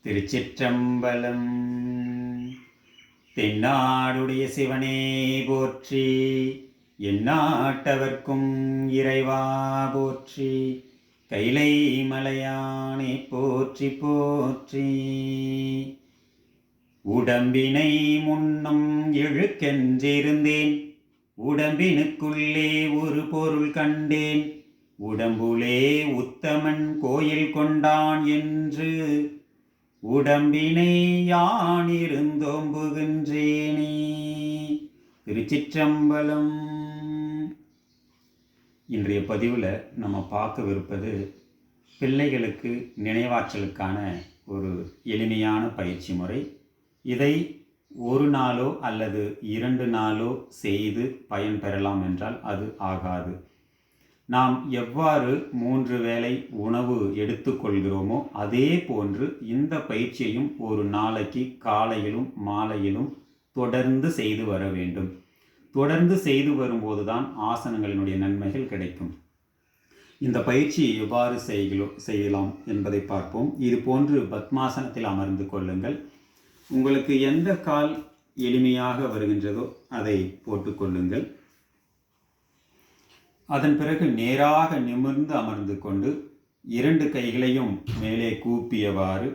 திருச்சிற்றம்பலம். தென்னாடுடைய சிவனே போற்றி, எந்நாட்டவர்க்கும் இறைவா போற்றி, கைலை மலையானே போற்றி போற்றி. உடம்பினை முன்னம் இழுக்கென்றிருந்தேன், உடம்பினுக்குள்ளே ஒரு பொருள் கண்டேன், உடம்புலே உத்தமன் கோயில் கொண்டான் என்று உடம்பினை யானிருந்தோம்புகின்றேனே. திருச்சிற்றம்பலம். இன்றைய பதிவில் நம்ம பார்க்கவிருப்பது பிள்ளைகளுக்கு நினைவாற்றலுக்கான ஒரு எளிமையான பயிற்சி முறை. இதை ஒரு நாளோ அல்லது 2 நாளோ செய்து பயன் பெறலாம் என்றால் அது ஆகாது. நாம் எவ்வாறு 3 வேளை உணவு எடுத்துக்கொள்கிறோமோ அதே போன்று இந்த பயிற்சியையும் ஒரு நாளைக்கு காலையிலும் மாலையிலும் தொடர்ந்து செய்து வர வேண்டும். தொடர்ந்து செய்து வரும்போது தான் ஆசனங்களினுடைய நன்மைகள் கிடைக்கும். இந்த பயிற்சியை எவ்வாறு செய்யலாம் என்பதை பார்ப்போம். இது போன்று பத்மாசனத்தில் அமர்ந்து கொள்ளுங்கள். உங்களுக்கு எந்த கால் எளிமையாக வருகின்றதோ அதை போட்டுக்கொள்ளுங்கள். அதன் பிறகு நேராக நிமிர்ந்து அமர்ந்து கொண்டு 2 கைகளையும் மேலே கூப்பியவாறு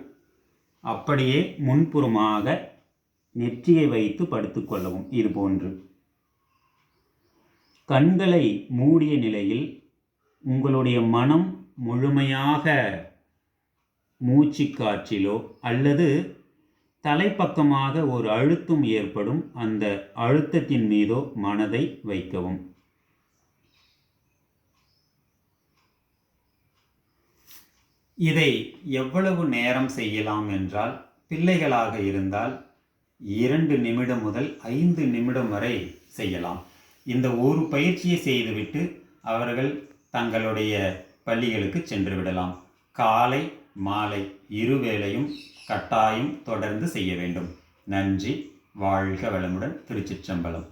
அப்படியே முன்புறமாக நெற்றியை வைத்து படுத்துக்கொள்ளவும். இது போன்று கண்களை மூடிய நிலையில் உங்களுடைய மனம் முழுமையாக மூச்சு காற்றிலோ அல்லது தலைப்பக்கமாக ஒரு அழுத்தம் ஏற்படும் அந்த அழுத்தத்தின் மீதோ மனதை வைக்கவும். இதை எவ்வளவு நேரம் செய்யலாம் என்றால், பிள்ளைகளாக இருந்தால் 2 நிமிடம் முதல் 5 நிமிடம் வரை செய்யலாம். இந்த ஒரு பயிற்சியை செய்துவிட்டு அவர்கள் தங்களுடைய பள்ளிகளுக்கு சென்று விடலாம். காலை மாலை 2 வேளையும் கட்டாயம் தொடர்ந்து செய்ய வேண்டும். நன்றி. வாழ்க வளமுடன். திருச்சிற்றம்பலம்.